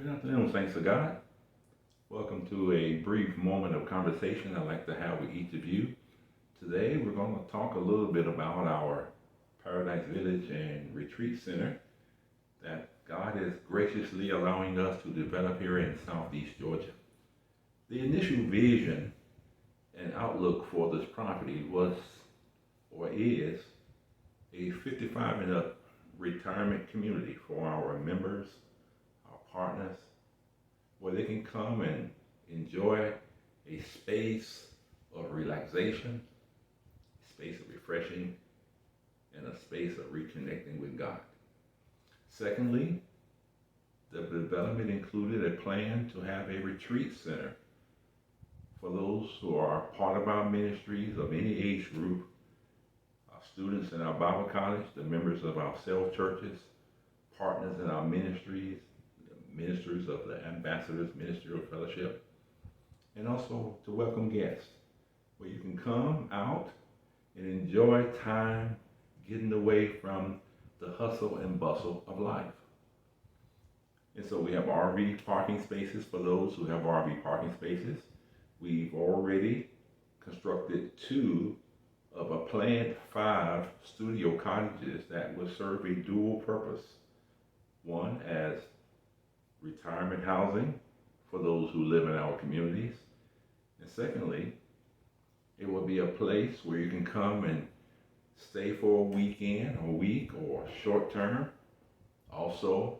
Good afternoon, thanks to God. Welcome to a brief moment of conversation I'd like to have with each of you. Today we're going to talk a little bit about our Paradise Village and Retreat Center that God is graciously allowing us to develop here in Southeast Georgia. The initial vision and outlook for this property was or is a 55 and up retirement community for our members, our partners, where they can come and enjoy a space of relaxation, a space of refreshing, and a space of reconnecting with God. Secondly, the development included a plan to have a retreat center for those who are part of our ministries of any age group, our students in our Bible college, the members of our cell churches, partners in our ministries, ministers of the Ambassadors Ministerial Fellowship, and also to welcome guests, where you can come out and enjoy time getting away from the hustle and bustle of life. And so we have RV parking spaces for those who have RV parking spaces. We've already constructed 2 of a planned 5 studio cottages that will serve a dual purpose. One as retirement housing for those who live in our communities. And secondly, it will be a place where you can come and stay for a weekend, a week, or short term. Also,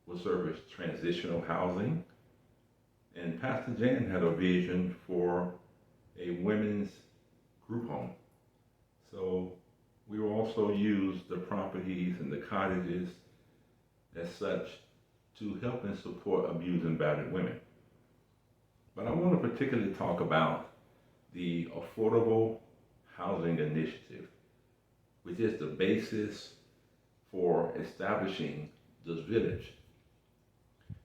will serve as transitional housing. And Pastor Jan had a vision for a women's group home. So we will also use the properties and the cottages as such to help and support abused and battered women. But I want to particularly talk about the Affordable Housing Initiative, which is the basis for establishing this village.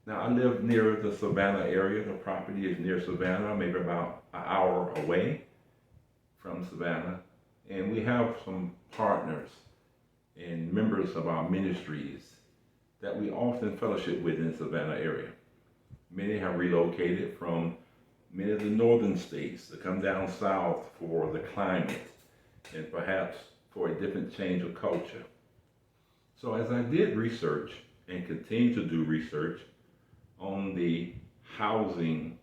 Now, I live near the Savannah area. The property is near Savannah, maybe about an hour away from Savannah. And we have some partners and members of our ministries that we often fellowship with in the Savannah area. Many have relocated from many of the northern states to come down south for the climate and perhaps for a different change of culture. So as I did research and continue to do research on the housing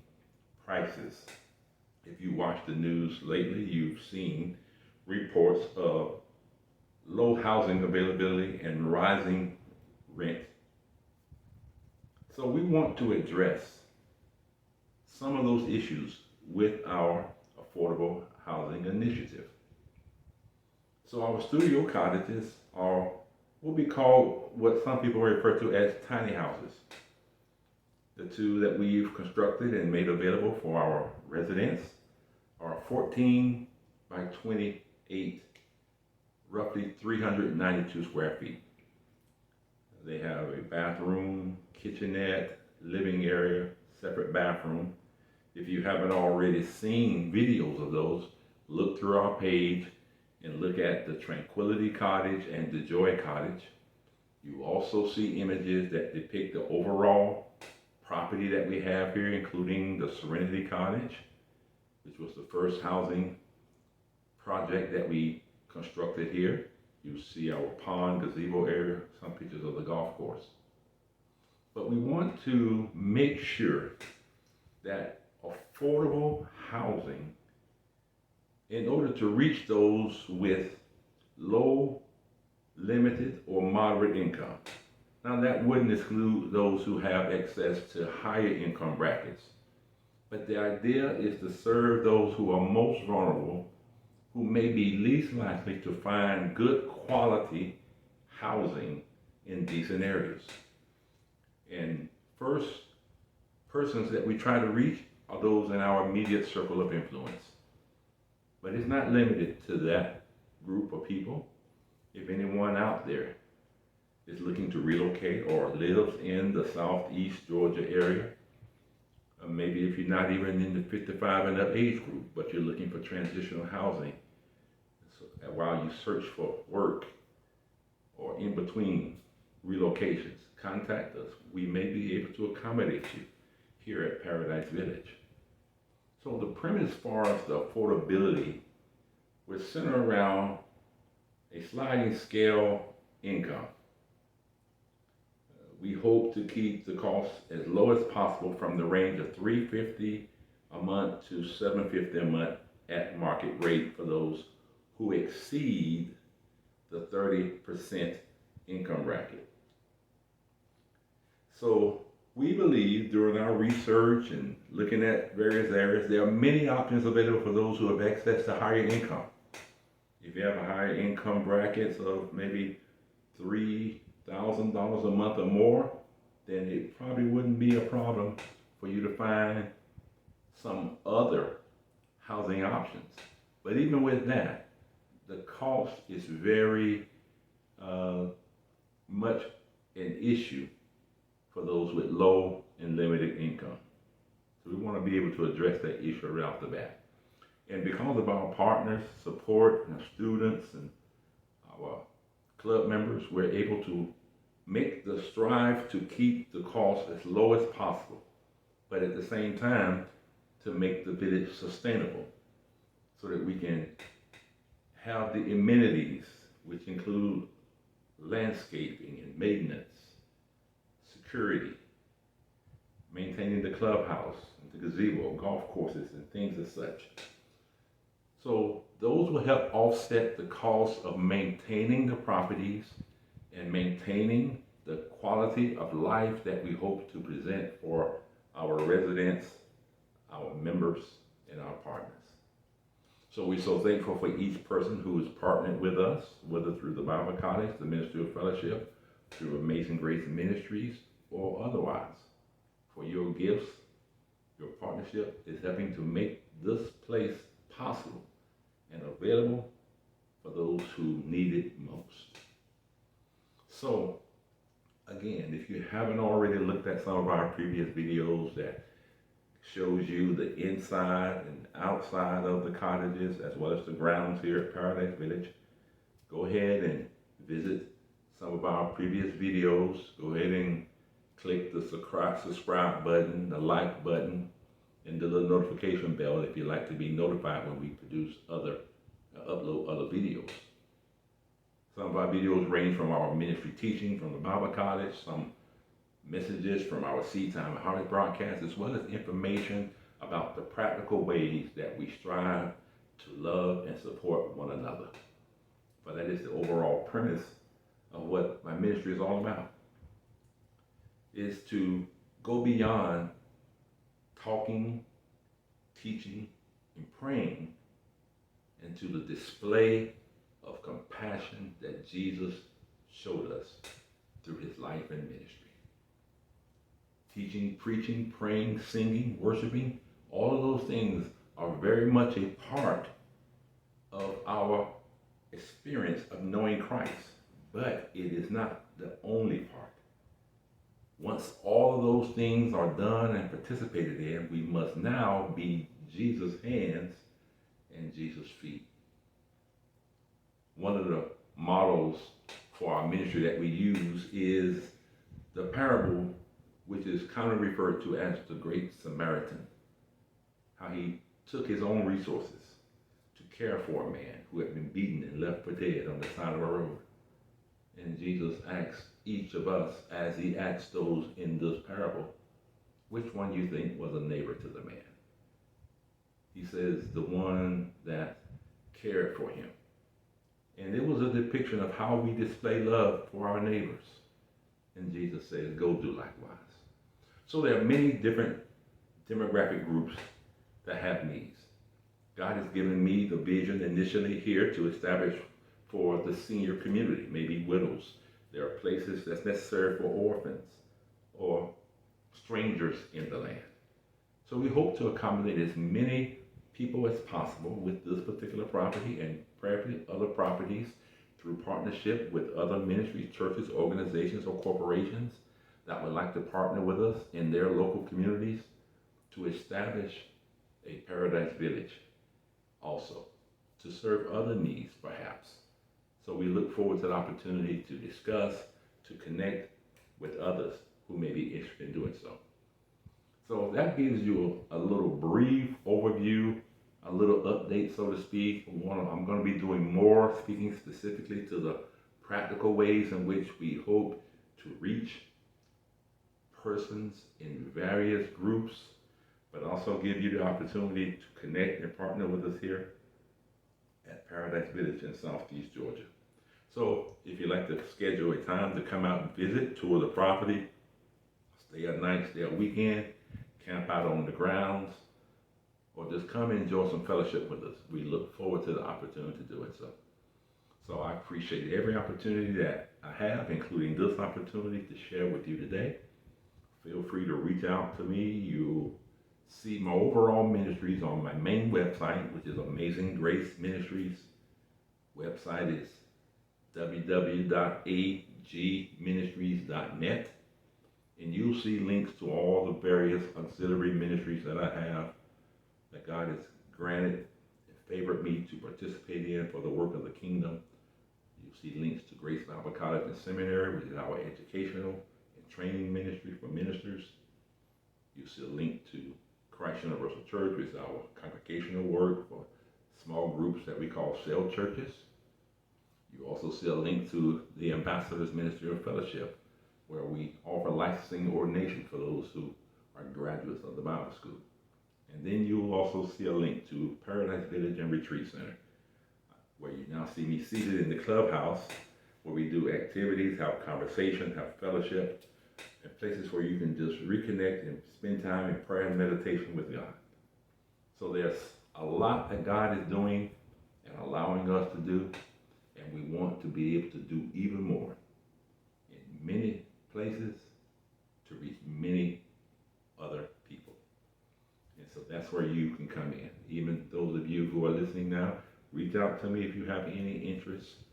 prices, if you watch the news lately, you've seen reports of low housing availability and rising rent. So we want to address some of those issues with our Affordable Housing Initiative. So our studio cottages will be called what some people refer to as tiny houses. The 2 that we've constructed and made available for our residents are 14 by 28, roughly 392 square feet. They have a bathroom, kitchenette, living area, separate bathroom. If you haven't already seen videos of those, look through our page and look at the Tranquility Cottage and the Joy Cottage. You also see images that depict the overall property that we have here, including the Serenity Cottage, which was the first housing project that we constructed here. You see our pond, gazebo area, some pictures of the golf course. But we want to make sure that affordable housing, in order to reach those with low, limited, or moderate income. Now that wouldn't exclude those who have access to higher income brackets. But the idea is to serve those who are most vulnerable, who may be least likely to find good quality housing in decent areas. And first persons that we try to reach are those in our immediate circle of influence. But it's not limited to that group of people. If anyone out there is looking to relocate or lives in the Southeast Georgia area, maybe if you're not even in the 55 and up age group, but you're looking for transitional housing, so while you search for work or in between, relocations, contact us. We may be able to accommodate you here at Paradise Village. So the premise as far as the affordability, we're centered around a sliding scale income. We hope to keep the cost as low as possible from the range of $350 a month to $750 a month at market rate for those who exceed the 30% income bracket. So we believe during our research and looking at various areas, there are many options available for those who have access to higher income. If you have a higher income bracket of maybe $3,000 a month or more, then it probably wouldn't be a problem for you to find some other housing options. But even with that, the cost is very much an issue for those with low and limited income. So we want to be able to address that issue right off the bat. And because of our partners, support, and students, and our club members, we're able to make the strive to keep the cost as low as possible, but at the same time, to make the village sustainable so that we can have the amenities, which include landscaping and maintenance, security, maintaining the clubhouse, the gazebo, golf courses, and things as such. So those will help offset the cost of maintaining the properties and maintaining the quality of life that we hope to present for our residents, our members, and our partners. So we're so thankful for each person who is partnered with us, whether through the Bible Cottage, the Ministry of Fellowship, through Amazing Grace Ministries, or otherwise. For your gifts, your partnership is helping to make this place possible and available for those who need it most. So, again, if you haven't already looked at some of our previous videos that shows you the inside and outside of the cottages, as well as the grounds here at Paradise Village, go ahead and visit some of our previous videos. Go ahead and click the subscribe button, the like button, and the little notification bell if you'd like to be notified when we produce upload other videos. Some of our videos range from our ministry teaching from the Bible College, some messages from our Seed Time and Harvest broadcast, as well as information about the practical ways that we strive to love and support one another. But that is the overall premise of what my ministry is all about, is to go beyond talking, teaching, and praying into the display of compassion that Jesus showed us through his life and ministry. Teaching, preaching, praying, singing, worshiping, all of those things are very much a part of our experience of knowing Christ, but it is not the only part. Once all of those things are done and participated in, we must now be Jesus' hands and Jesus' feet. One of the models for our ministry that we use is the parable, which is kind of referred to as the Great Samaritan. How he took his own resources to care for a man who had been beaten and left for dead on the side of a road. And Jesus asked each of us, as he asked those in this parable, which one you think was a neighbor to the man? He says, the one that cared for him. And it was a depiction of how we display love for our neighbors. And Jesus says, go do likewise. So there are many different demographic groups that have needs. God has given me the vision initially here to establish for the senior community, maybe widows. There are places that's necessary for orphans or strangers in the land. So we hope to accommodate as many people as possible with this particular property and prayerfully other properties through partnership with other ministries, churches, organizations, or corporations that would like to partner with us in their local communities to establish a Paradise Village also, to serve other needs perhaps. So we look forward to the opportunity to discuss, to connect with others who may be interested in doing so. So that gives you a little brief overview, a little update, so to speak. I'm going to be doing more, speaking specifically to the practical ways in which we hope to reach persons in various groups, but also give you the opportunity to connect and partner with us here at Paradise Village in Southeast Georgia. So if you'd like to schedule a time to come out and visit, tour the property, stay a night, stay a weekend, camp out on the grounds, or just come and enjoy some fellowship with us, we look forward to the opportunity to do it so. So I appreciate every opportunity that I have, including this opportunity to share with you today. Feel free to reach out to me. You'll see my overall ministries on my main website, which is Amazing Grace Ministries. Website is www.agministries.net. And you'll see links to all the various auxiliary ministries that I have that God has granted and favored me to participate in for the work of the kingdom. You'll see links to Great Samaritan Cottage and Seminary, which is our educational and training ministry for ministers. You'll see a link to Christ Universal Church, which is our congregational work for small groups that we call cell churches. You also see a link to the Ambassadors Ministry of Fellowship, where we offer licensing ordination for those who are graduates of the Bible School. And then you will also see a link to Paradise Village and Retreat Center, where you now see me seated in the clubhouse, where we do activities, have conversation, have fellowship, and places where you can just reconnect and spend time in prayer and meditation with God. So there's a lot that God is doing and allowing us to do, and we want to be able to do even more in many places to reach many other people. And so that's where you can come in. Even those of you who are listening now, reach out to me if you have any interest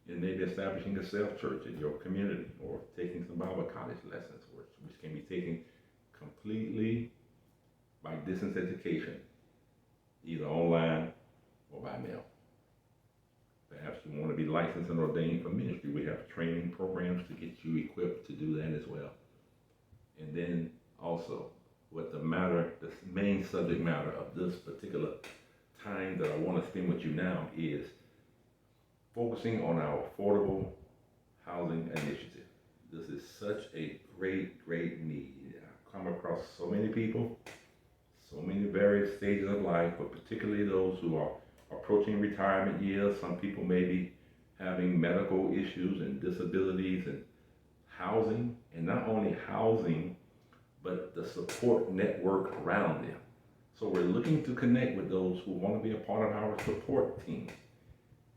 in maybe establishing a self-church in your community or taking some Bible college lessons, which can be taken completely by distance education, either online or by mail. Perhaps you want to be licensed and ordained for ministry. We have training programs to get you equipped to do that as well. And then also, what the main subject matter of this particular time that I want to spend with you now is focusing on our affordable housing initiative. This is such a great need. I've come across so many people, so many various stages of life, but particularly those who are approaching retirement years. Some people may be having medical issues and disabilities and housing, and not only housing, but the support network around them. So we're looking to connect with those who want to be a part of our support team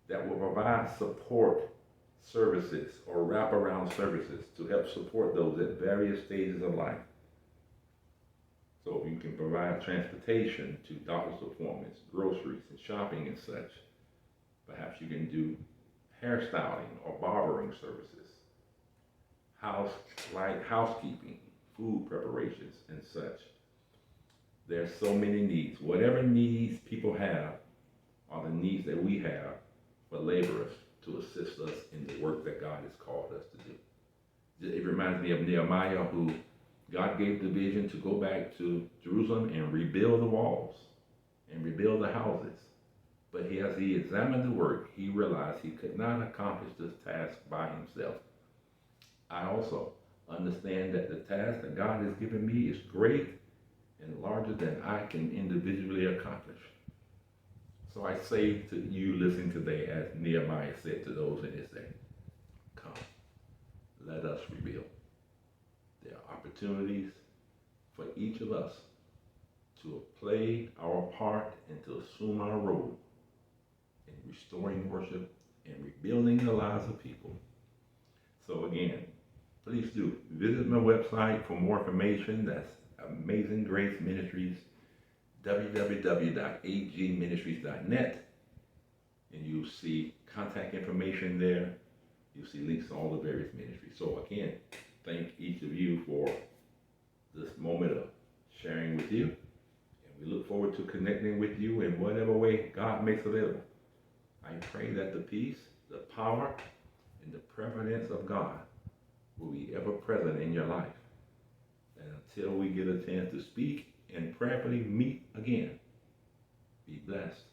that will provide support services or wraparound services to help support those at various stages of life. So you can provide transportation to doctor's appointments, groceries, and shopping and such. Perhaps you can do hairstyling or barbering services, housekeeping, food preparations, and such. There's so many needs. Whatever needs people have are the needs that we have for laborers to assist us in the work that God has called us to do. It reminds me of Nehemiah, who God gave the vision to go back to Jerusalem and rebuild the walls and rebuild the houses. But as he examined the work, he realized he could not accomplish this task by himself. I also understand that the task that God has given me is great and larger than I can individually accomplish. So I say to you listening today, as Nehemiah said to those in his day, come, let us rebuild. There are opportunities for each of us to play our part and to assume our role in restoring worship and rebuilding the lives of people. So again, please do visit my website for more information. That's Amazing Grace Ministries, www.agministries.net, and you'll see contact information there. You'll see links to all the various ministries. So again, thank each of you for this moment of sharing with you, and we look forward to connecting with you in whatever way God makes available. I pray that the peace, the power, and the prevalence of God will be ever present in your life. And until we get a chance to speak and prayerfully meet again, be blessed.